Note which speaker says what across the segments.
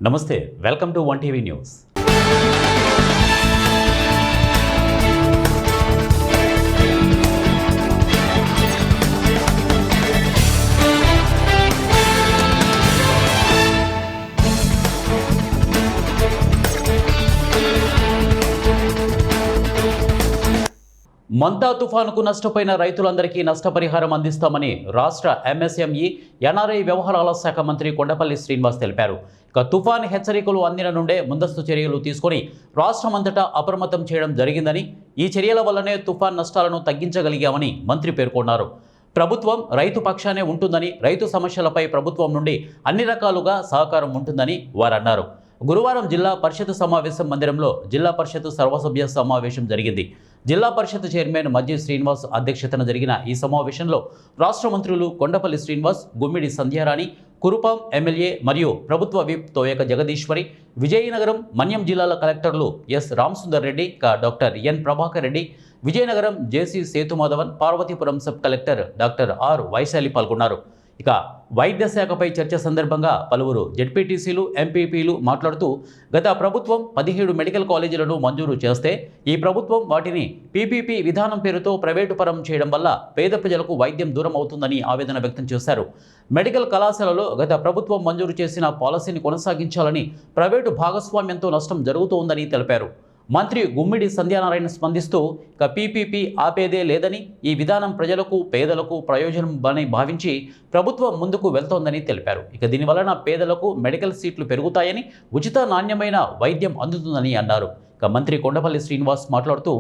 Speaker 1: నమస్తే, welcome to one TV news. Montha తుఫానుకు నష్టపోయిన రైతులందరికీ నష్టపరిహారం అందిస్తామని రాష్ట్ర ఎంఎస్ఎంఈ ఎన్ఆర్ఐ వ్యవహారాల శాఖ మంత్రి కొండపల్లి శ్రీనివాస్ తెలిపారు. ఇక తుఫాన్ హెచ్చరికలు అందిన నుండే ముందస్తు చర్యలు తీసుకొని రాష్ట్రమంతటా అప్రమత్తం చేయడం జరిగిందని, ఈ చర్యల వల్లనే తుఫాన్ నష్టాలను తగ్గించగలిగామని మంత్రి పేర్కొన్నారు. ప్రభుత్వం రైతు పక్షానే ఉంటుందని, రైతు సమస్యలపై ప్రభుత్వం నుండి అన్ని రకాలుగా సహకారం ఉంటుందని వారన్నారు. గురువారం జిల్లా పరిషత్ సమావేశం మందిరంలో జిల్లా పరిషత్ సర్వసభ్య సమావేశం జరిగింది. జిల్లా పరిషత్ చైర్మన్ మజ్జి శ్రీనివాస్ అధ్యక్షతన జరిగిన ఈ సమావేశంలో రాష్ట్ర మంత్రులు కొండపల్లి శ్రీనివాస్, గుమ్మిడి సంధ్యారాణి, కురుపాం ఎమ్మెల్యే మరియు ప్రభుత్వ విప్ తోయక జగదీశ్వరి, విజయనగరం, మన్యం జిల్లాల కలెక్టర్లు S Ramasundar Reddy, doctor N Prabhakar Reddy, Vizianagaram JC Sethumadhavan, Parvathipuram sub collector doctor R Vaishali పాల్గొన్నారు. ఇక వైద్య శాఖపై చర్చ సందర్భంగా పలువురు జెడ్పీటీసీలు, ఎంపీపీలు మాట్లాడుతూ గత ప్రభుత్వం 17 మెడికల్ కాలేజీలను మంజూరు చేస్తే ఈ ప్రభుత్వం వాటిని పీపీపీ విధానం పేరుతో ప్రైవేటు పరం చేయడం వల్ల పేద ప్రజలకు వైద్యం దూరం అవుతుందని ఆవేదన వ్యక్తం చేశారు. మెడికల్ కళాశాలలో గత ప్రభుత్వం మంజూరు చేసిన పాలసీని కొనసాగించాలని, ప్రైవేటు భాగస్వామ్యంతో నష్టం జరుగుతోందని తెలిపారు. మంత్రి గుమ్మిడి సంధ్యానారాయణ స్పందిస్తూ ఇక పీపీపీ ఆపేదే లేదని, ఈ విధానం ప్రజలకు, పేదలకు ప్రయోజనం అని భావించి ప్రభుత్వం ముందుకు వెళ్తోందని తెలిపారు. ఇక దీనివలన పేదలకు మెడికల్ సీట్లు పెరుగుతాయని, ఉచిత నాణ్యమైన వైద్యం అందుతుందని అన్నారు. ఇక మంత్రి కొండపల్లి శ్రీనివాస్ మాట్లాడుతూ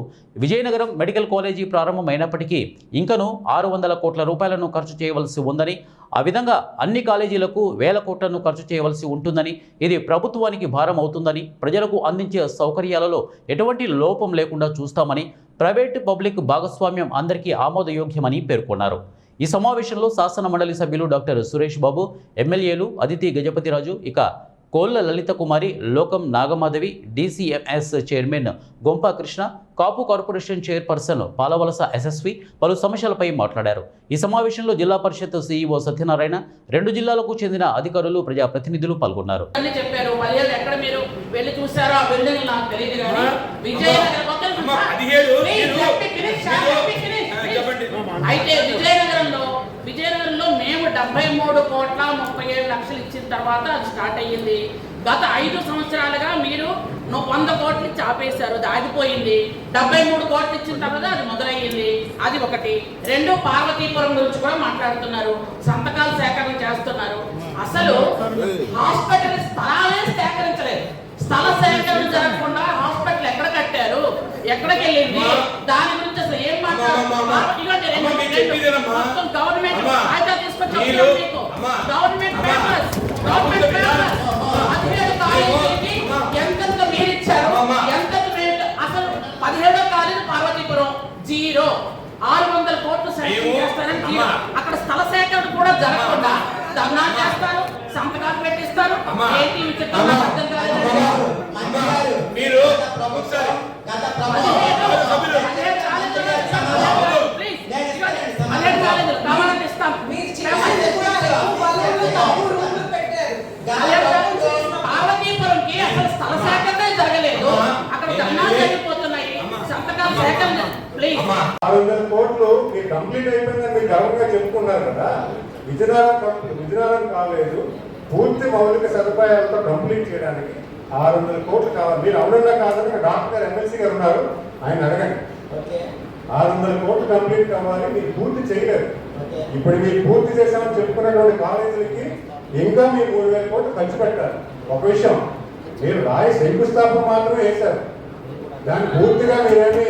Speaker 1: విజయనగరం మెడికల్ కాలేజీ ప్రారంభమైనప్పటికీ ఇంకనూ 600 కోట్ల రూపాయలను ఖర్చు చేయవలసి ఉందని, ఆ విధంగా అన్ని కాలేజీలకు వేల కోట్లను ఖర్చు చేయవలసి ఉంటుందని, ఇది ప్రభుత్వానికి భారం అవుతుందని, ప్రజలకు అందించే సౌకర్యాలలో ఎటువంటి లోపం లేకుండా చూస్తామని, ప్రైవేటు పబ్లిక్ భాగస్వామ్యం అందరికీ ఆమోదయోగ్యమని పేర్కొన్నారు. ఈ సమావేశంలో శాసన మండలి సభ్యులు డాక్టర్ సురేష్ బాబు, ఎమ్మెల్యేలు అదితి గజపతిరాజు, ఇక కోళ్ల లలిత కుమారి, లోకం నాగమాధవి, డీసీఎంఎస్ చైర్మన్ గొంపా కృష్ణ, కాపు కార్పొరేషన్ చైర్పర్సన్ పాలవలస ఎస్ఎస్వి పలు సమస్యలపై మాట్లాడారు. ఈ సమావేశంలో జిల్లా పరిషత్ సీఈఓ సత్యనారాయణ, 2 జిల్లాలకు చెందిన అధికారులు, ప్రజాప్రతినిధులు పాల్గొన్నారు.
Speaker 2: విజయనగరంలో మేము 73 కోట్ల 37 లక్షలు ఇచ్చిన తర్వాత అది స్టార్ట్ అయ్యింది. గత 5 సంవత్సరాలుగా మీరు 100 కోట్లు ఇచ్చి ఆపేశారు, అది ఆగిపోయింది. 73 కోట్లు ఇచ్చిన తర్వాత అది మొదలయ్యింది. అది ఒకటి. 2, పార్వతీపురం గురించి కూడా మాట్లాడుతున్నారు, సంతకాలు సేకరణ చేస్తున్నారు. అసలు హాస్పిటల్ స్థలాలే సేకరించలేదు. స్థల సేకరణ జరగకుండా హాస్పిటల్ ఎక్కడ కట్టారు, ఎక్కడికి వెళ్ళింది, దాని గురించి అసలు ఏం మాట్లాడుతున్నారు? గవర్నమెంట్ ఎంత మీరు ఇచ్చారు, ఎంత అసలు 17వ కాలేజీ పార్వతీపురం 0, 600 కోట్లు శాంక్షన్ చేస్తారని జీరో. అక్కడ స్థల సేకరణ కూడా జరగకుండా ధర్నా చేస్తారు, సంతకాలు పెట్టిస్తారు. పార్వతీపురంకి అసలు స్థల సేకరణ జరగలేదు, అక్కడ ధర్నా జరిగిపోతున్నాయి, సంతకాలు సేకరణ.
Speaker 3: 600 కోట్లు కంప్లీట్ అయిపోయిందని మీరు గర్వంగా చెప్పుకున్నారు కదా. విజయనగరం కాలేజ్ పూర్తి మౌలిక సదుపాయాలతో కంప్లీట్ చేయడానికి 600 కోట్లు కావాలి. మీరు అవునన్నా కాదని డాక్టర్ ఎమ్మెల్సీ గారు ఉన్నారు, ఆయన అడగండి. 600 కోట్లు కంప్లీట్ కావాలి, మీరు పూర్తి చేయలేదు. ఇప్పుడు మీరు పూర్తి చేశామని చెప్పుకున్నటువంటి కాలేజీలకి ఇంకా మీరు 3000 కోట్లు ఖర్చు పెట్టాలి. ఒక విషయం, మీరు శంకుస్థాపన మాత్రమే వేశారు, దాన్ని పూర్తిగా మీరేమి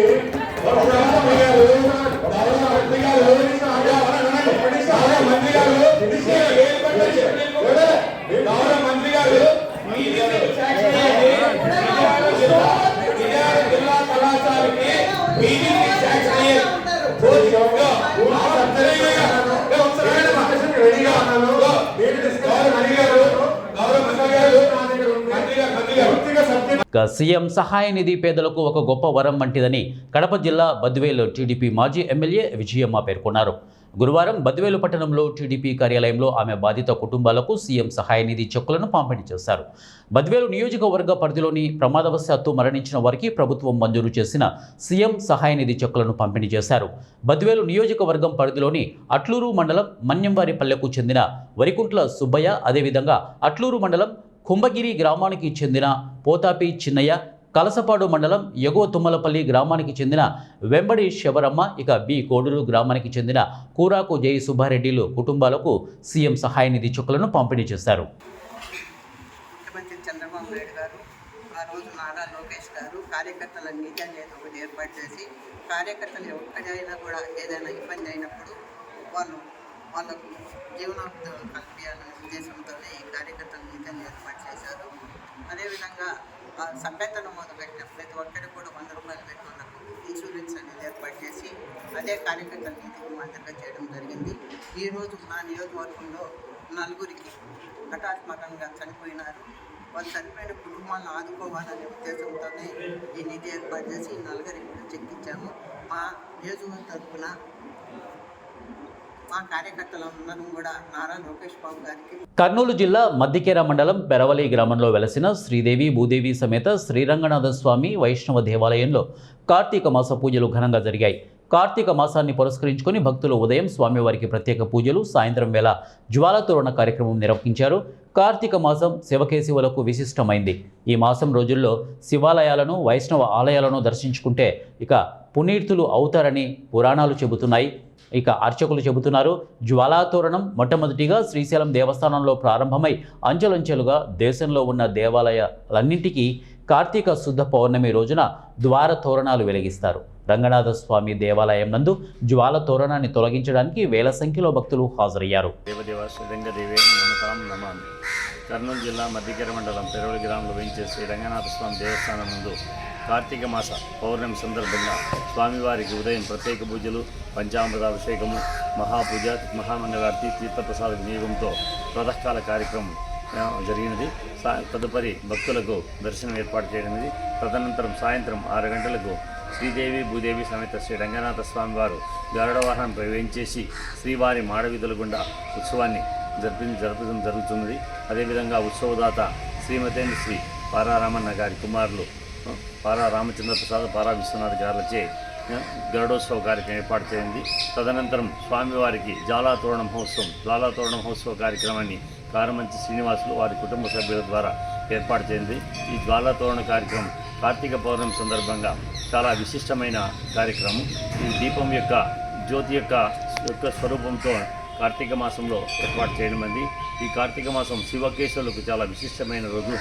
Speaker 1: సీఎం సహాయ నిధి పేదలకు ఒక గొప్ప వరం వంటిదని కడప జిల్లా బద్వేలు టీడీపీ మాజీ ఎమ్మెల్యే విజయమ్మ పేర్కొన్నారు. గురువారం బద్వేలు పట్టణంలో టీడీపీ కార్యాలయంలో ఆమె బాధిత కుటుంబాలకు సీఎం సహాయ నిధి చెక్కులను పంపిణీ చేశారు. బద్వేలు నియోజకవర్గ పరిధిలోని ప్రమాదవశాత్తు మరణించిన వారికి ప్రభుత్వం మంజూరు చేసిన సీఎం సహాయ నిధి చెక్కులను పంపిణీ చేశారు. బద్వేలు నియోజకవర్గం పరిధిలోని అట్లూరు మండలం మన్యంవారిపల్లెకు చెందిన వరికుంట్ల సుబ్బయ్య, అదేవిధంగా అట్లూరు మండలం కుంభగిరి గ్రామానికి చెందిన పోతాపి చిన్నయ్య, కలసపాడు మండలం ఎగువ తుమ్మలపల్లి గ్రామానికి చెందిన వెంబడి శివరమ్మ, ఇక బి కోడూరు గ్రామానికి చెందిన కూరాకు జై సుబ్బారెడ్డిలు కుటుంబాలకు సీఎం సహాయ నిధి చెక్కులను పంపిణీ చేశారు.
Speaker 4: ముఖ్యమంత్రి చంద్రబాబు నాయుడు గారు ఆ రోజు నారా లోకేష్ గారు కార్యకర్తల నీతి అనేది ఒకటి ఏర్పాటు చేసి, కార్యకర్తలు ఎక్కడైనా కూడా ఏదైనా ఇబ్బంది అయినప్పుడు వాళ్ళకు జీవనోపాధి కల్పించాలనే ఉద్దేశంతోనే ఈ కార్యకర్తల నీతిని ఏర్పాటు చేశారు. అదేవిధంగా సభ్యత నమోదు పెట్టిన ప్రతి ఒక్కరికి కూడా 100 రూపాయలు పెట్టుకున్నకు ఇన్సూరెన్స్ అనేది ఏర్పాటు చేసి అదే కార్యకర్తల నీతికి మాదిరిగా చేయడం జరిగింది. ఈరోజు నా నియోజకవర్గంలో 4గురికి హఠాత్మకంగా చనిపోయినారు. వాళ్ళు చనిపోయిన కుటుంబాలను ఆదుకోవాలనే ఉద్దేశంతోనే ఈ నిధి ఏర్పాటు చేసి 4గురికి కూడా చెక్ ఇచ్చాము. మా నియోజకవర్గం తరఫున మా కార్యకర్తలందరం కూడా నారా లోకేష్ బాబు గారికి.
Speaker 1: కర్నూలు జిల్లా మద్దికేర మండలం పెరవలి గ్రామంలో వెలసిన శ్రీదేవి భూదేవి సమేత శ్రీరంగనాథ స్వామి వైష్ణవ దేవాలయంలో కార్తీక మాస పూజలు ఘనంగా జరిగాయి. కార్తీక మాసాన్ని పురస్కరించుకొని భక్తులు ఉదయం స్వామివారికి ప్రత్యేక పూజలు, సాయంత్రం వేళ జ్వాలతోరణ కార్యక్రమం నిర్వహించారు. కార్తీక మాసం శివకేశవులకు విశిష్టమైంది. ఈ మాసం రోజుల్లో శివాలయాలను, వైష్ణవ ఆలయాలను దర్శించుకుంటే ఇక పునీర్తులు అవుతారని పురాణాలు చెబుతున్నాయి. ఇక అర్చకులు చెబుతున్నారు. జ్వాలాతోరణం మొట్టమొదటిగా శ్రీశైలం దేవస్థానంలో ప్రారంభమై అంచెలంచెలుగా దేశంలో ఉన్న దేవాలయాలన్నింటికీ కార్తీక శుద్ధ పౌర్ణమి రోజున ద్వార తోరణాలు వెలిగిస్తారు. రంగనాథ స్వామి దేవాలయం నందు జ్వాల తోరణాన్ని తొలగించడానికి వేల సంఖ్యలో భక్తులు హాజరయ్యారు.
Speaker 5: కర్నూలు జిల్లా మద్దికేర మండలం పెరవలి గ్రామంలో వేయించే శ్రీ రంగనాథ స్వామి దేవస్థానం నందు కార్తీక మాస పౌర్ణమి సందర్భంగా స్వామివారికి ఉదయం ప్రత్యేక పూజలు, పంచామృతాభిషేకము, మహాపూజ, మహామంగళారతి, తీర్థప్రసాద వినియోగంతో ప్రాతకాల కార్యక్రమం జరిగినది. తదుపరి భక్తులకు దర్శనం ఏర్పాటు చేయనున్నది. తదనంతరం సాయంత్రం 6 గంటలకు శ్రీదేవి భూదేవి సమేత శ్రీ రంగనాథ స్వామి వారు గరుడ వాహనం ప్రవేశించేసి శ్రీవారి మాడవీధుల గుండా ఉత్సవాన్ని జరపడం జరుగుతున్నది. అదేవిధంగా ఉత్సవదాత శ్రీమతేంద్ర శ్రీ పారారామన్న గారి కుమారులు పారా రామచంద్ర ప్రసాద్, పారా విశ్వనాథ్ గారులచే గరుడోత్సవ కార్యక్రమం ఏర్పాటు చేయండి. తదనంతరం స్వామివారికి జ్వాలాతోరణ మహోత్సవ కార్యక్రమాన్ని కారమంచి శ్రీనివాసులు వారి కుటుంబ సభ్యుల ద్వారా ఏర్పాటు చేయండి. ఈ జ్వాలాతోరణ కార్యక్రమం కార్తీక పౌర్ణమి సందర్భంగా చాలా విశిష్టమైన కార్యక్రమం. ఈ దీపం యొక్క జ్యోతి యొక్క స్వరూపంతో కార్తీక మాసంలో ఏర్పాటు చేయడమంది. ఈ కార్తీక మాసం శివకేశవులకు చాలా విశిష్టమైన రోజు.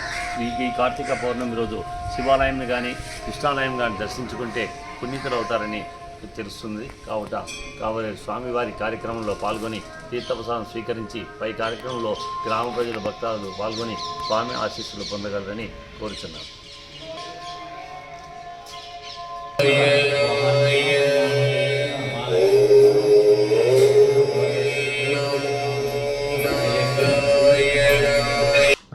Speaker 5: ఈ కార్తీక పౌర్ణమి రోజు శివాలయంని కానీ ఇష్టాలయం కానీ దర్శించుకుంటే పునీతులు అవుతారని తెలుస్తుంది. కాబట్టి స్వామివారి కార్యక్రమంలో పాల్గొని తీర్థప్రసాదం స్వీకరించి పై కార్యక్రమంలో గ్రామ ప్రజల భక్తులు పాల్గొని స్వామి ఆశీస్సులు పొందగలరని కోరుచున్నారు.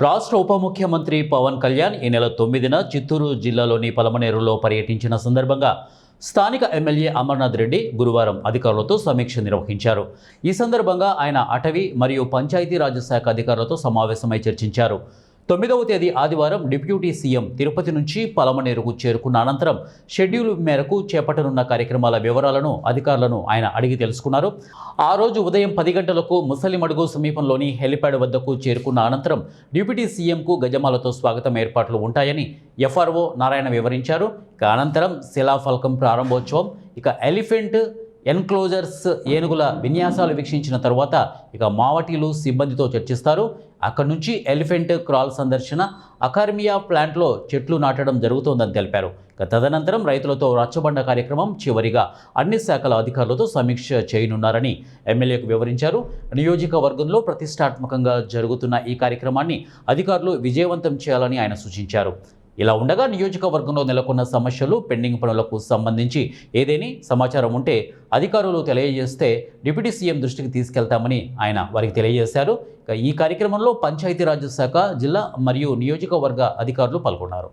Speaker 1: రాష్ట్ర ఉప ముఖ్యమంత్రి పవన్ కళ్యాణ్ ఈ నెల 9న చిత్తూరు జిల్లాలోని పలమనేరులో పర్యటించిన సందర్భంగా స్థానిక ఎమ్మెల్యే అమర్నాథ్ రెడ్డి గురువారం అధికారులతో సమీక్ష నిర్వహించారు. ఈ సందర్భంగా ఆయన అటవీ మరియు పంచాయతీరాజ్ శాఖ అధికారులతో సమావేశమై చర్చించారు. 9వ తేదీ ఆదివారం డిప్యూటీ సీఎం తిరుపతి నుంచి పలమనేరుకు చేరుకున్న అనంతరం షెడ్యూల్ మేరకు చేపట్టనున్న కార్యక్రమాల వివరాలను అధికారులను ఆయన అడిగి తెలుసుకున్నారు. ఆ రోజు ఉదయం 10 గంటలకు ముసలిమడుగు సమీపంలోని హెలిప్యాడ్ వద్దకు చేరుకున్న అనంతరం డిప్యూటీ సీఎంకు గజమాలతో స్వాగతం ఏర్పాట్లు ఉంటాయని ఎఫ్ఆర్ఓ నారాయణ వివరించారు. అనంతరం శిలాఫలకం ప్రారంభోత్సవం, ఎలిఫెంట్ ఎన్క్లోజర్స్ ఏనుగుల విన్యాసాలు వీక్షించిన తర్వాత మావటీలు సిబ్బందితో చర్చిస్తారు. అక్కడి నుంచి ఎలిఫెంట్ క్రాల్ సందర్శన, అకార్మియా ప్లాంట్లో చెట్లు నాటడం జరుగుతోందని తెలిపారు. తదనంతరం రైతులతో రచ్చబండ కార్యక్రమం, చివరిగా అన్ని శాఖల అధికారులతో సమీక్ష చేయనున్నారని ఎమ్మెల్యేకు వివరించారు. నియోజకవర్గంలో ప్రతిష్టాత్మకంగా జరుగుతున్న ఈ కార్యక్రమాన్ని అధికారులు విజయవంతం చేయాలని ఆయన సూచించారు. ఇలా ఉండగా నియోజకవర్గంలో నెలకొన్న సమస్యలు, పెండింగ్ పనులకు సంబంధించి ఏదేని సమాచారం ఉంటే అధికారులు తెలియజేస్తే డిప్యూటీ సీఎం దృష్టికి తీసుకెళ్తామని ఆయన వారికి తెలియజేశారు. ఈ కార్యక్రమంలో పంచాయతీరాజ్ శాఖ, జిల్లా మరియు నియోజకవర్గ అధికారులు పాల్గొన్నారు.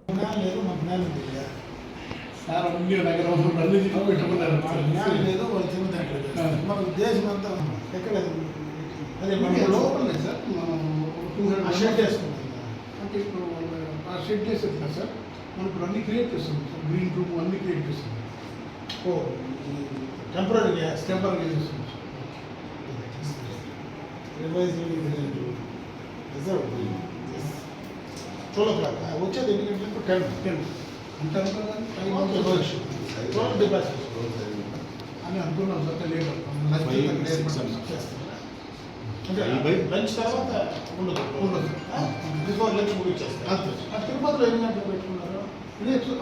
Speaker 6: అంటే ఇప్పుడు ఆ షెడ్ చేసేది కదా సార్, మనం ఇప్పుడు అన్ని క్రియేట్ చేస్తున్నాం సార్, గ్రీన్ రూమ్ అన్ని క్రియేట్ చేస్తున్నాం. టెంపరీగా చేస్తున్నాం సార్. వచ్చేది ఎందుకంటే 10 అంటే అని అనుకున్నాం సార్. లంచ్ తర్వాత ఉండదు బిఫోర్ లంచ్ ముగించేస్తారు. తిరుపతిలో ఎన్ని గంటలు పెట్టుకున్నారు?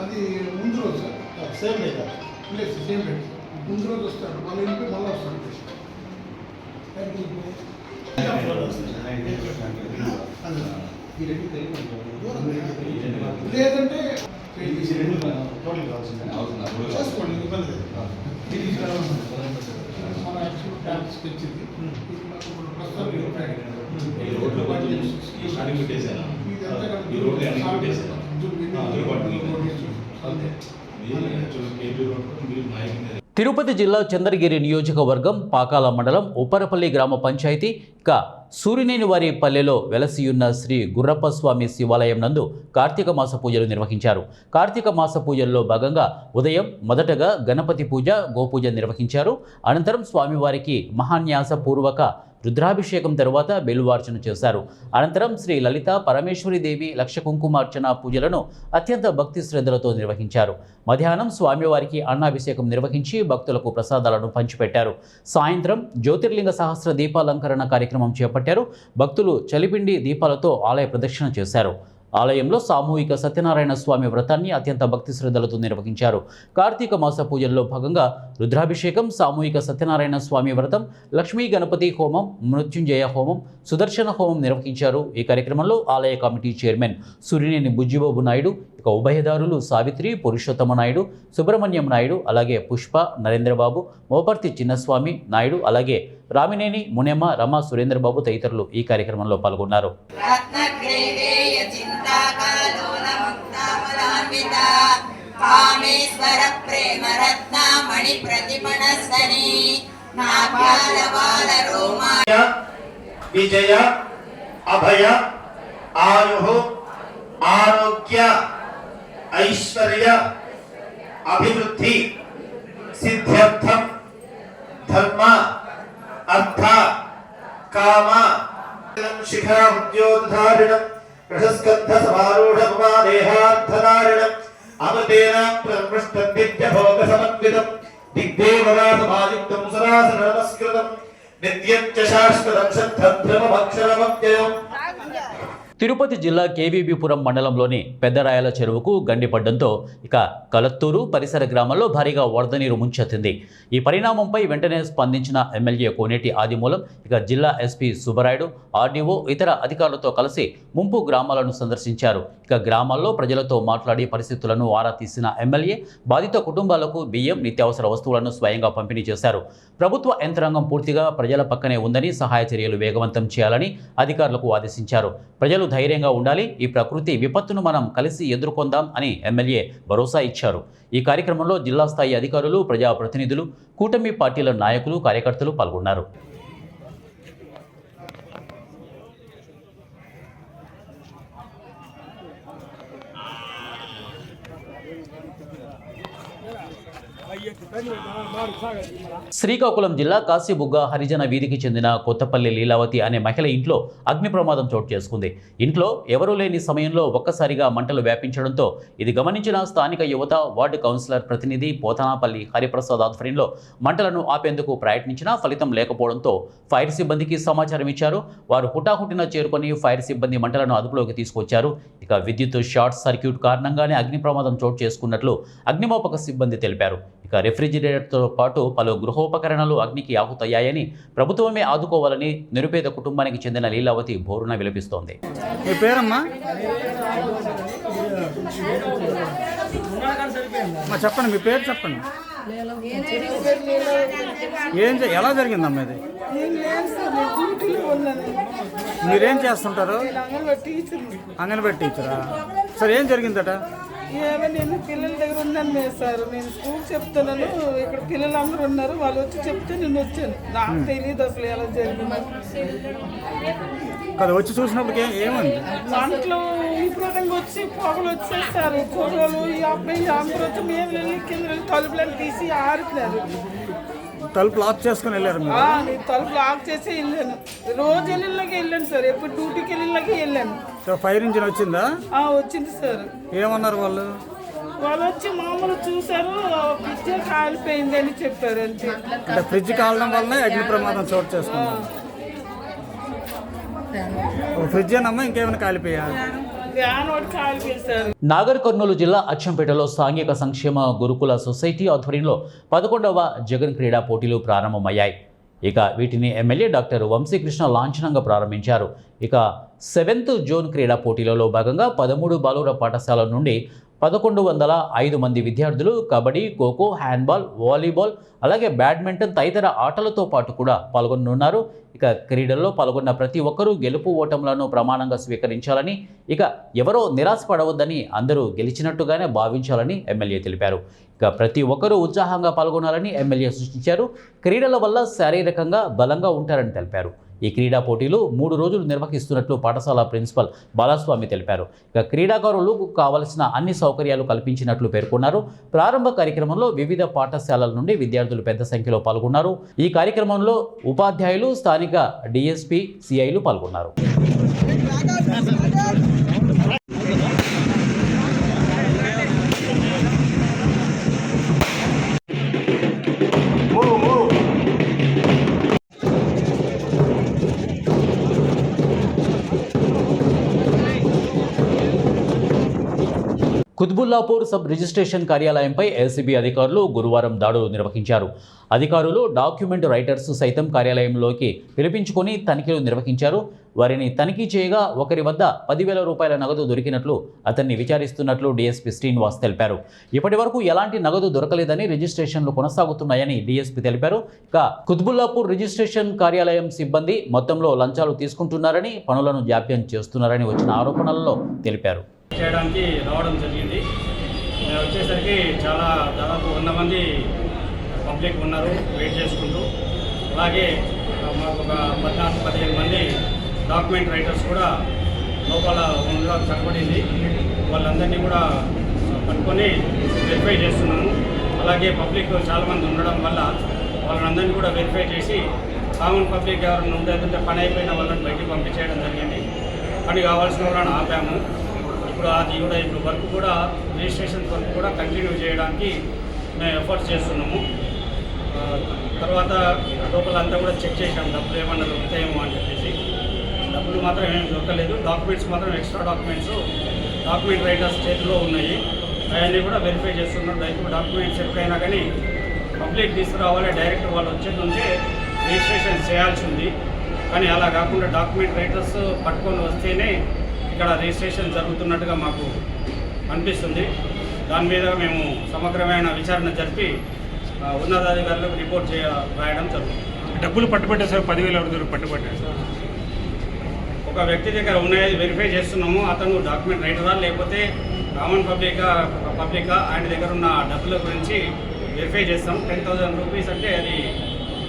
Speaker 6: అది ముందు రోజు సార్, సేమ్ డే కాదు, లేదు సేమ్ డే. ముందు రోజు వస్తాడు, మళ్ళీ ఇంటికి మళ్ళీ వస్తాడు. లేదంటే చేసుకోండి, ఇబ్బంది లేదు. మన యాక్చువల్ ట్యాక్స్ పెంచింది
Speaker 1: తిరుపతి జిల్లా చంద్రగిరి నియోజకవర్గం పాకాల మండలం ఉప్పరపల్లి గ్రామ పంచాయతీ సూరినేని వారి పల్లెలో వెలసియున్న శ్రీ గుర్రప్పస్వామి శివాలయం నందు కార్తీక మాస పూజలు నిర్వహించారు. కార్తీక మాస పూజల్లో భాగంగా ఉదయం మొదటగా గణపతి పూజ, గోపూజ నిర్వహించారు. అనంతరం స్వామివారికి మహాన్యాస పూర్వక రుద్రాభిషేకం తరువాత బెల్లువార్చన చేశారు. అనంతరం శ్రీ లలిత పరమేశ్వరి దేవి లక్ష కుంకుమార్చన పూజలను అత్యంత భక్తి శ్రద్ధలతో నిర్వహించారు. మధ్యాహ్నం స్వామివారికి అన్నాభిషేకం నిర్వహించి భక్తులకు ప్రసాదాలను పంచిపెట్టారు. సాయంత్రం జ్యోతిర్లింగ సహస్ర దీపాలంకరణ కార్యక్రమం చేపట్టారు. భక్తులు చలిపిండి దీపాలతో ఆలయ ప్రదక్షిణ చేశారు. ఆలయంలో సామూహిక సత్యనారాయణ స్వామి వ్రతాన్ని అత్యంత భక్తి శ్రద్ధలతో నిర్వహించారు. కార్తీక మాస పూజల్లో భాగంగా రుద్రాభిషేకం, సామూహిక సత్యనారాయణ స్వామి వ్రతం, లక్ష్మీ గణపతి హోమం, మృత్యుంజయ హోమం, సుదర్శన హోమం నిర్వహించారు. ఈ కార్యక్రమంలో ఆలయ కమిటీ చైర్మన్ సూరినేని బుజ్జిబాబు నాయుడు, ఉభయదారులు సావిత్రి, పురుషోత్తమ నాయుడు, సుబ్రహ్మణ్యం నాయుడు, అలాగే పుష్ప, నరేంద్రబాబు, మోపర్తి చిన్నస్వామి నాయుడు, అలాగే రామినేని మునెమ్మ, రమ, సురేంద్రబాబు తదితరులు ఈ కార్యక్రమంలో పాల్గొన్నారు.
Speaker 7: విజయ అభయ ఆయు ఆరోగ్య ఐశ్వర్య అభివృద్ధి సిద్ధ్యర్థం ధర్మ అర్థ కామ శిఖరాద్యోధారిణం ప్రశస్కంధ సమారూఢ దేహార్థధారిణం అమృతేన ప్రమృష్టభోగ సమన్వితం దిగ్దేవరాసమాదిత్యం సరాసన నమస్కృతం నిత్యం చ శాశ్వతం శుద్ధం భ్రమభక్షరమవ్యయం.
Speaker 1: తిరుపతి జిల్లా కేవీబీపురం మండలంలోని పెద్దరాయల చెరువుకు గండిపడ్డంతో కలత్తూరు పరిసర గ్రామాల్లో భారీగా వరద నీరు ముంచెత్తింది. ఈ పరిణామంపై వెంటనే స్పందించిన ఎమ్మెల్యే కోనేటి ఆదిమూలం జిల్లా ఎస్పీ సుబ్బరాయుడు, ఆర్డీఓ, ఇతర అధికారులతో కలిసి ముంపు గ్రామాలను సందర్శించారు. గ్రామాల్లో ప్రజలతో మాట్లాడి పరిస్థితులను ఆరా తీసిన ఎమ్మెల్యే బాధిత కుటుంబాలకు బియ్యం, నిత్యావసర వస్తువులను స్వయంగా పంపిణీ చేశారు. ప్రభుత్వ యంత్రాంగం పూర్తిగా ప్రజల పక్కనే ఉందని, సహాయ చర్యలు వేగవంతం చేయాలని అధికారులకు ఆదేశించారు. ప్రజలు ధైర్యంగా ఉండాలి, ఈ ప్రకృతి విపత్తును మనం కలిసి ఎదుర్కొందాం అని ఎమ్మెల్యే భరోసా ఇచ్చారు. ఈ కార్యక్రమంలో జిల్లా స్థాయి అధికారులు, ప్రజాప్రతినిధులు, కూటమి పార్టీల నాయకులు, కార్యకర్తలు పాల్గొన్నారు. శ్రీకాకుళం జిల్లా కాశీబుగ్గ హరిజన వీధికి చెందిన కొత్తపల్లి లీలావతి అనే మహిళ ఇంట్లో అగ్ని ప్రమాదం చోటు చేసుకుంది. ఇంట్లో ఎవరూ లేని సమయంలో ఒక్కసారిగా మంటలు వ్యాపించడంతో ఇది గమనించిన స్థానిక యువత, వార్డు కౌన్సిలర్ ప్రతినిధి పోతనాపల్లి హరిప్రసాద్ ఆధ్వర్యంలో మంటలను ఆపేందుకు ప్రయత్నించినా ఫలితం లేకపోవడంతో ఫైర్ సిబ్బందికి సమాచారం ఇచ్చారు. వారు హుటాహుటిన చేరుకొని ఫైర్ సిబ్బంది మంటలను అదుపులోకి తీసుకొచ్చారు. విద్యుత్ షార్ట్ సర్క్యూట్ కారణంగానే అగ్ని ప్రమాదం చోటు చేసుకున్నట్లు అగ్నిమాపక సిబ్బంది తెలిపారు. రిఫ్రిజిరేటర్ రిఫ్రిజిరేటర్తో పాటు పలు గృహోపకరణాలు అగ్నికి ఆహుతయ్యాయని ప్రభుత్వమే ఆదుకోవాలని నిరుపేద కుటుంబానికి చెందిన లీలావతి బోరున విలపిస్తోంది.
Speaker 8: మీ పేరమ్మా? చెప్పండి, మీ పేరు చెప్పండి. ఎలా జరిగిందమ్మా ఇది? మీరేం చేస్తుంటారు? అంగన్వాడీ టీచరా? సరే, ఏం జరిగిందట?
Speaker 9: నేను పిల్లల దగ్గర ఉన్నాను సార్. నేను స్కూల్ చెప్తున్నాను, ఇక్కడ పిల్లలందరూ ఉన్నారు, వాళ్ళు వచ్చి చెప్తే నేను వచ్చాను. నాకు తెలియదు అసలు ఎలా జరిగిందని.
Speaker 8: కదా వచ్చి చూసినప్పుడు ఏమంది?
Speaker 9: దాంట్లో విపరీతంగా వచ్చి పొగలు వచ్చేస్తారు. కూరలు ఈ అబ్బాయి అందరూ వచ్చి మేము వెళ్ళి కింద వెళ్ళి తలుపులను తీసి ఆరిపోయారు.
Speaker 8: తలుపు లాక్ చేసుకుని వెళ్ళారు?
Speaker 9: నేను తలుపు లాక్ చేసి వెళ్ళాను. రోజు వెళ్ళిళ్ళకి వెళ్ళాను సార్. ఎప్పుడు డ్యూటీకి వెళ్ళిళ్ళకి వెళ్ళాను.
Speaker 8: ఫైర్ ఇంజిన్ వచ్చిందా?
Speaker 9: వచ్చింది సార్.
Speaker 8: ఏమన్నారు వాళ్ళు?
Speaker 9: వాళ్ళు వచ్చి మామూలు చూసారు, ఫ్రిడ్జ్ కాలిపోయింది అని చెప్పారు అంతే.
Speaker 8: అంటే ఫ్రిడ్జ్ కాలడం వల్లనే అగ్ని ప్రమాదం చోటు చేసుకున్నారు. ఫ్రిడ్జ్ ఏనమ్మా, ఇంకేమైనా కాలిపోయా?
Speaker 1: నాగర్ కర్నూలు జిల్లా అచ్చంపేటలో సాంఘిక సంక్షేమ గురుకుల సొసైటీ ఆధ్వర్యంలో 11వ జగన్ క్రీడా పోటీలు ప్రారంభమయ్యాయి. ఇక వీటిని ఎమ్మెల్యే డాక్టర్ వంశీకృష్ణ లాంఛనంగా ప్రారంభించారు. ఇక 7th జోన్ క్రీడా పోటీలలో భాగంగా 13 బాలుర పాఠశాల నుండి 1105 మంది విద్యార్థులు కబడ్డీ, ఖోఖో, హ్యాండ్బాల్, వాలీబాల్, అలాగే బ్యాడ్మింటన్ తదితర ఆటలతో పాటు కూడా పాల్గొనున్నారు. ఇక క్రీడల్లో పాల్గొన్న ప్రతి ఒక్కరూ గెలుపు ఓటములను ప్రమాణంగా స్వీకరించాలని, ఇక ఎవరో నిరాశపడవద్దని, అందరూ గెలిచినట్టుగానే భావించాలని ఎమ్మెల్యే తెలిపారు. ఇక ప్రతి ఒక్కరూ ఉత్సాహంగా పాల్గొనాలని ఎమ్మెల్యే సూచించారు. క్రీడల వల్ల శారీరకంగా బలంగా ఉంటారని తెలిపారు. ఈ క్రీడా పోటీలు 3 రోజులు నిర్వహిస్తున్నట్లు పాఠశాల ప్రిన్సిపల్ బాలస్వామి తెలిపారు. ఇక క్రీడాకారులకు కావలసిన అన్ని సౌకర్యాలు కల్పించినట్లు పేర్కొన్నారు. ప్రారంభ కార్యక్రమంలో వివిధ పాఠశాలల నుండి విద్యార్థులు పెద్ద సంఖ్యలో పాల్గొన్నారు. ఈ కార్యక్రమంలో ఉపాధ్యాయులు, స్థానిక డిఎస్పీ, సిఐలు పాల్గొన్నారు. కుత్బుల్లాపూర్ సబ్ రిజిస్ట్రేషన్ కార్యాలయంపై ఏసీబీ అధికారులు గురువారం దాడులు నిర్వహించారు. అధికారులు డాక్యుమెంట్ రైటర్స్ సైతం కార్యాలయంలోకి పిలిపించుకొని తనిఖీలు నిర్వహించారు. వారిని తనిఖీ చేయగా ఒకరి వద్ద 10,000 రూపాయల నగదు దొరికినట్లు అతన్ని విచారిస్తున్నట్లు డీఎస్పీ శ్రీనివాస్ తెలిపారు. ఇప్పటి వరకు ఎలాంటి నగదు దొరకలేదని, రిజిస్ట్రేషన్లు కొనసాగుతున్నాయని డీఎస్పీ తెలిపారు. ఇక కుత్బుల్లాపూర్ రిజిస్ట్రేషన్ కార్యాలయం సిబ్బంది మొత్తంలో లంచాలు తీసుకుంటున్నారని, పనులను జాప్యం చేస్తున్నారని వచ్చిన ఆరోపణలలో తెలిపారు.
Speaker 10: చేయడానికి రావడం జరిగింది. మేము వచ్చేసరికి దాదాపు 100 మంది పబ్లిక్ ఉన్నారు వెయిట్ చేసుకుంటూ. అలాగే మాకు ఒక 14-15 మంది డాక్యుమెంట్ రైటర్స్ కూడా లోపల ఉండడం కనబడింది. వాళ్ళందరినీ కూడా పట్టుకొని వెరిఫై చేస్తున్నాము. అలాగే పబ్లిక్ చాలామంది ఉండడం వల్ల వాళ్ళందరినీ కూడా వెరిఫై చేసి కామన్ పబ్లిక్ ఎవరైనా ఉండేదంటే పని అయిపోయిన వాళ్ళని బయటికి పంపించేయడం జరిగింది. పని కావాల్సిన వాళ్ళని ఆపాము. ఇప్పుడు వర్క్ కూడా రిజిస్ట్రేషన్ వర్క్ కూడా కంటిన్యూ చేయడానికి మేము ఎఫర్ట్స్ చేస్తున్నాము. తర్వాత లోపలంతా కూడా చెక్ చేసాము, డబ్బులు ఏమన్నా దొరుకుతాయేమో అని చెప్పేసి. డబ్బులు మాత్రం ఏమీ దొరకలేదు. డాక్యుమెంట్స్ మాత్రం ఎక్స్ట్రా డాక్యుమెంట్ రైటర్స్ చేతిలో ఉన్నాయి. అవన్నీ కూడా వెరిఫై చేస్తున్నాం. ఇప్పుడు డాక్యుమెంట్స్ ఎప్పుడైనా కానీ పబ్లిక్ తీసుకురావాలి, డైరెక్ట్ వాళ్ళు వచ్చేది ఉంటే రిజిస్ట్రేషన్ చేయాల్సి ఉంది. కానీ అలా కాకుండా డాక్యుమెంట్ రైటర్స్ పట్టుకొని వస్తేనే ఇక్కడ రిజిస్ట్రేషన్ జరుగుతున్నట్టుగా మాకు అనిపిస్తుంది. దాని మీద మేము సమగ్రమైన విచారణ జరిపి ఉన్నతాధికారులకు రిపోర్ట్ రాయడం జరుగుతుంది.
Speaker 11: డబ్బులు పట్టుబట్టే సార్ 10,000 ఎవరు పట్టుబట్టారు సార్?
Speaker 10: ఒక వ్యక్తి దగ్గర ఉన్నాయి, వెరిఫై చేస్తున్నాము. అతను డాక్యుమెంట్ రైటరా లేకపోతే కామన్ పబ్లికా ఆయన దగ్గర ఉన్న డబ్బుల గురించి వెరిఫై చేస్తాం. 10,000 రూపీస్ అంటే అది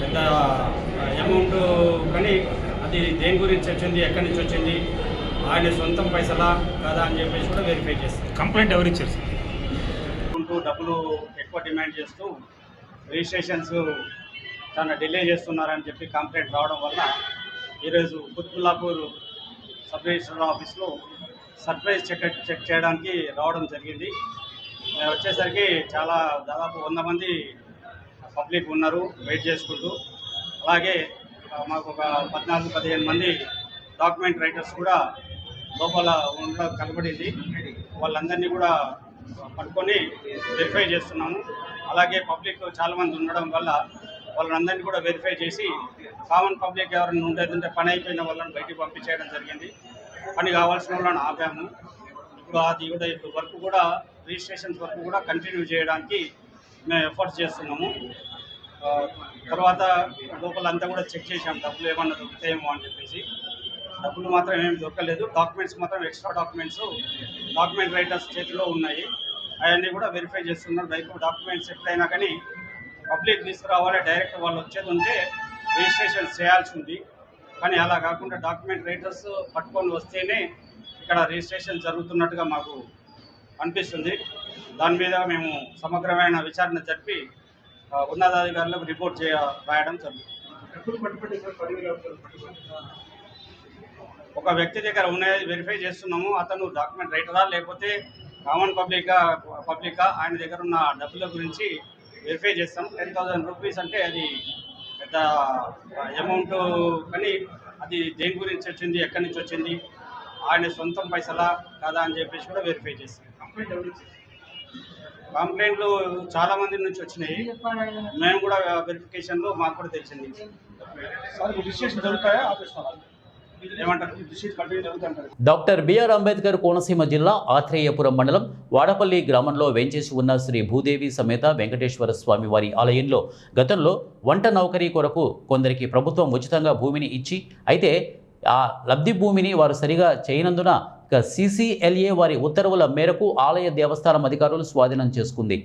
Speaker 10: పెద్ద అమౌంట్, కానీ అది దేని గురించి వచ్చింది, ఎక్కడి నుంచి వచ్చింది, ఆయన సొంతం పైసలా కాదా అని చెప్పేసి కూడా వెరిఫై చేస్తాం.
Speaker 11: కంప్లైంట్ ఎవరు ఇచ్చారు సార్?
Speaker 10: డబ్బులు ఎక్కువ డిమాండ్ చేస్తూ రిజిస్ట్రేషన్స్ చాలా డిలే చేస్తున్నారని చెప్పి కంప్లైంట్ రావడం వల్ల ఈరోజు కుత్బుల్లాపూర్ సబ్ రిజిస్టర్ ఆఫీస్లో సర్ప్రైజ్ చెక్ చేయడానికి రావడం జరిగింది. మేము వచ్చేసరికి దాదాపు 100 మంది పబ్లిక్ ఉన్నారు వెయిట్ చేసుకుంటూ. అలాగే మాకు ఒక 14-15 మంది డాక్యుమెంట్ రైటర్స్ కూడా లోపల ఉండడం కనబడింది. వాళ్ళందరినీ కూడా పట్టుకొని వెరిఫై చేస్తున్నాము. అలాగే పబ్లిక్ చాలామంది ఉండడం వల్ల వాళ్ళందరినీ కూడా వెరిఫై చేసి కామన్ పబ్లిక్ ఎవరైనా ఉండేదంటే పని అయిపోయిన వాళ్ళని బయటికి పంపించేయడం జరిగింది. పని కావాల్సిన వాళ్ళని ఆపాము. ఇప్పుడు అది కూడా ఇప్పుడు వర్క్ కూడా రిజిస్ట్రేషన్స్ వర్క్ కూడా కంటిన్యూ చేయడానికి మేము ఎఫర్ట్స్ చేస్తున్నాము. తర్వాత లోపలంతా కూడా చెక్ చేసాం, డబ్బులు ఏమన్నా దొరుకుతాయేమో అని చెప్పేసి. డబ్బులు మాత్రం ఏమి దొరకలేదు. డాక్యుమెంట్స్ మాత్రం ఎక్స్ట్రా డాక్యుమెంట్ రైటర్స్ చేతిలో ఉన్నాయి. అవన్నీ కూడా వెరిఫై చేస్తున్నారు. డాక్యుమెంట్స్ ఎప్పుడైనా కానీ పబ్లిక్ తీసుకురావాలి, డైరెక్ట్ వాళ్ళు వచ్చేది ఉంటే రిజిస్ట్రేషన్ చేయాల్సి ఉంది. కానీ అలా కాకుండా డాక్యుమెంట్ రైటర్స్ పట్టుకొని వస్తేనే ఇక్కడ రిజిస్ట్రేషన్ జరుగుతున్నట్టుగా మాకు అనిపిస్తుంది. దాని మీద మేము సమగ్రమైన విచారణ జరిపి ఉన్నతాధికారులకు రిపోర్ట్ రాయడం జరుగుతుంది. ఒక వ్యక్తి దగ్గర ఉన్నది వెరిఫై చేస్తున్నాము. అతను డాక్యుమెంట్ రైటరా లేకపోతే కామన్ పబ్లికా ఆయన దగ్గర ఉన్న డబ్బుల గురించి వెరిఫై చేస్తాం. 10,000 రూపీస్ అంటే అది పెద్ద అమౌంట్, కానీ అది దేని గురించి వచ్చింది, ఎక్కడి నుంచి వచ్చింది, ఆయన సొంతం పైసలా కాదా అని చెప్పేసి కూడా వెరిఫై చేస్తాం. కంప్లైంట్లు చాలా మంది నుంచి వచ్చినాయి. మేము కూడా వెరిఫికేషన్లో మాకు కూడా తెలిసింది.
Speaker 1: డాక్టర్ బిఆర్ అంబేద్కర్ కోనసీమ జిల్లా ఆత్రేయపురం మండలం వాడపల్లి గ్రామంలో వేంచేసి ఉన్న శ్రీ భూదేవి సమేత వెంకటేశ్వర స్వామి వారి ఆలయంలో గతంలో వంట నౌకరీ కొరకు కొందరికి ప్రభుత్వం ఉచితంగా భూమిని ఇచ్చి, అయితే ఆ లబ్ధి భూమిని వారు సరిగా చేయనందున CCLA వారి ఉత్తర్వుల మేరకు ఆలయ దేవస్థానం అధికారులు స్వాధీనం చేసుకుంది.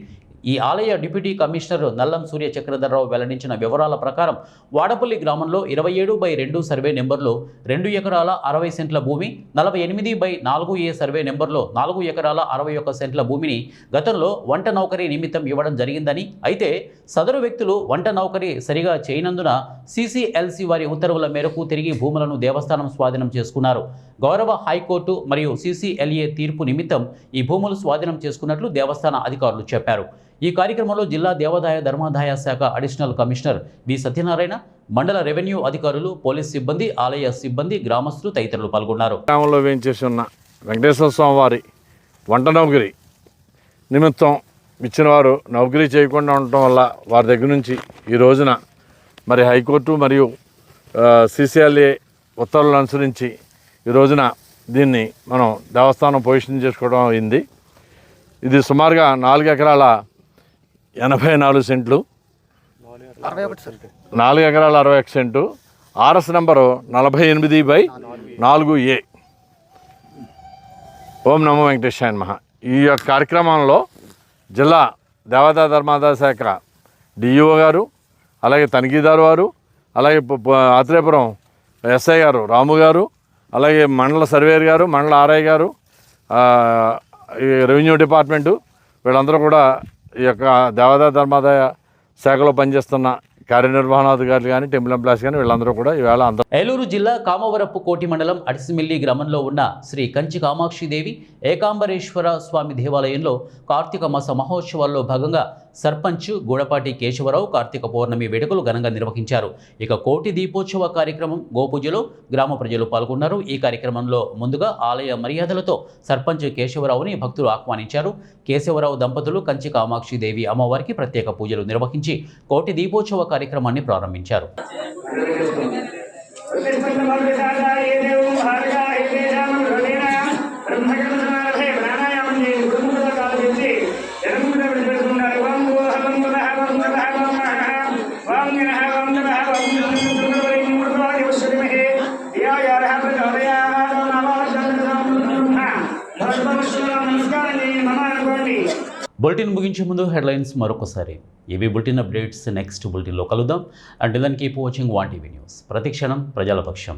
Speaker 1: ఈ ఆలయ డిప్యూటీ కమిషనర్ నల్లం సూర్య చక్రధరరావు వెల్లడించిన వివరాల ప్రకారం వాడపల్లి గ్రామంలో 27/2 సర్వే నెంబర్లో 2 ఎకరాల 60 సెంట్ల భూమి, 48/4A సర్వే నెంబర్లో 4 ఎకరాల 61 సెంట్ల భూమిని గతంలో వంట నౌకరీ నిమిత్తం ఇవ్వడం జరిగిందని, అయితే సదరు వ్యక్తులు వంట నౌకరీ సరిగా చేయనందున CCLC వారి ఉత్తర్వుల మేరకు తిరిగి భూములను దేవస్థానం స్వాధీనం చేసుకున్నారు. గౌరవ హైకోర్టు మరియు CCLA తీర్పు నిమిత్తం ఈ భూములు స్వాధీనం చేసుకున్నట్లు దేవస్థాన అధికారులు చెప్పారు. ఈ కార్యక్రమంలో జిల్లా దేవాదాయ ధర్మాదాయ శాఖ అడిషనల్ కమిషనర్ వి సత్యనారాయణ, మండల రెవెన్యూ అధికారులు, పోలీస్ సిబ్బంది, ఆలయ సిబ్బంది, గ్రామస్తులు తదితరులు పాల్గొన్నారు.
Speaker 12: గ్రామంలో వేయించేసి ఉన్న వెంకటేశ్వర స్వామి వారి వంట నౌకరీ నిమిత్తం ఇచ్చిన వారు నౌకరీ చేయకుండా ఉండటం వల్ల వారి దగ్గర నుంచి ఈ రోజున మరి హైకోర్టు మరియు CCLA ఉత్తర్వులను అనుసరించి ఈ రోజున దీన్ని మనం దేవస్థానం పొజిషన్ చేసుకోవడం అయింది. ఇది సుమారుగా 4 ఎకరాల 84 సెంట్లు, 4 ఎకరాల 61 సెంటు, RS నంబరు 48/4A. ఓం నమో వెంకటేశాయ నమః. ఈ యొక్క కార్యక్రమంలో జిల్లా దేవాదాయ ధర్మాదాయ శాఖ DEO గారు, అలాగే తనిఖీదారు వారు, అలాగే ఆత్రేయపురం SI గారు రాము గారు, అలాగే మండల సర్వేయర్ గారు, మండల RI గారు, రెవెన్యూ డిపార్ట్మెంటు, వీళ్ళందరూ కూడా ఈ యొక్క దేవాదాయ ధర్మాదాయ శాఖలో పనిచేస్తున్న కార్యనిర్వహణాధికారులు కానీ, టెంపుల్ ఎంప్లాయీస్ కానీ వీళ్ళందరూ కూడా ఈవేళ అందరూ.
Speaker 1: ఏలూరు జిల్లా కామవరపు కోటి మండలం అడిసిమిల్లి గ్రామంలో ఉన్న శ్రీ కంచి కామాక్షిదేవి ఏకాంబరేశ్వర స్వామి దేవాలయంలో కార్తీక మాస మహోత్సవాల్లో భాగంగా సర్పంచ్ గూడపాటి కేశవరావు కార్తీక పౌర్ణమి వేడుకలు ఘనంగా నిర్వహించారు. ఇక కోటి దీపోత్సవ కార్యక్రమం గోపూజలో గ్రామ ప్రజలు పాల్గొన్నారు. ఈ కార్యక్రమంలో ముందుగా ఆలయ మర్యాదలతో సర్పంచ్ కేశవరావుని భక్తులు ఆహ్వానించారు. కేశవరావు దంపతులు కంచి కామాక్షిదేవి అమ్మవారికి ప్రత్యేక పూజలు నిర్వహించి కోటి దీపోత్సవ కార్యక్రమాన్ని ప్రారంభించారు. బులెటిన్ ముగించే ముందు హెడ్లైన్స్ మరొకసారి. ఇవి బులెటిన్ అప్డేట్స్. నెక్స్ట్ బులెటిన్లో కలుద్దాం. Until then keep watching 1TV news. ప్రతిక్షణం ప్రజల పక్షం.